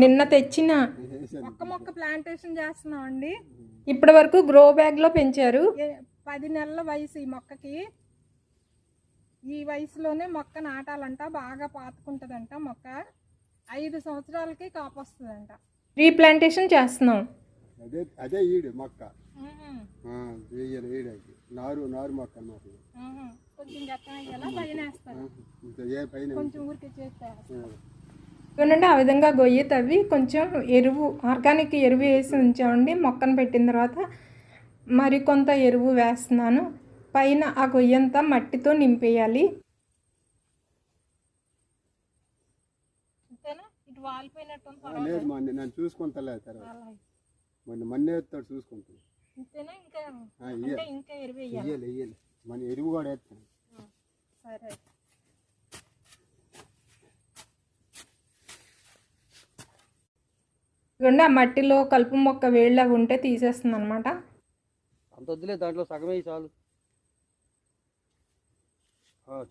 నిన్న తెచ్చిన మొక్క ప్లాంటేషన్ చేస్తున్నాం అండి. ఇప్పటి వరకు గ్రో బ్యాగ్ లో పెంచారు. 10 నెలల వయసు ఈ మొక్కకి. ఈ వయసులోనే మొక్క నాటాలంట, బాగా పాతుకుంటదంట మొక్క. 5 సంవత్సరాలకి కాపు వస్తుందంట. రీప్లాంటేషన్ చేస్తున్నాం. అదే ఈడు మొక్క నారు మొక్క అన్నమాట. కొంచెం గట్టనయ్యేలా పైన వేస్తారు, కొంచెం ఊరికి చేస్తారు. చూడండి, ఆ విధంగా గొయ్యి తవ్వి కొంచెం ఎరువు, ఆర్గానిక్ ఎరువు వేసి ఉంచామండి. మొక్కను పెట్టిన తర్వాత మరికొంత ఎరువు వేస్తున్నాను. పైన ఆ గొయ్యంతా మట్టితో నింపేయాలి. లేదు నేను చూసుకుంటా తర్వాత మన్నేతో చూసుకుంటాను. మన ఎరువు కూడా వేస్తాను. సరే, ఆ మట్టిలో కలుపు మొక్క వేళ్ళు అవి ఉంటే తీసేస్తుంది అనమాట. అంత వద్దులే, దాంట్లో సగమే చాలు.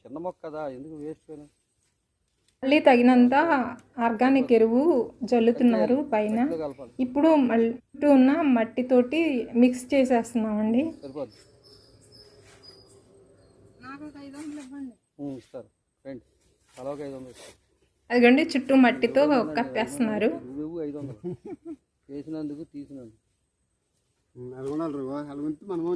చిన్న మొక్క కదా, ఎందుకు వేస్ట్ అయినా. మళ్ళీ తగినంత ఆర్గానిక్ ఎరువు జల్లుతున్నారు పైన. ఇప్పుడు మళ్ళీ ఉన్న మట్టితోటి మిక్స్ చేసేస్తున్నామండి. అదిగండి, చుట్టూ మట్టితో కప్పేస్తున్నారు. చేసినందుకు తీసినందుకు అలాగుండాలి. అలాగుంటే మనము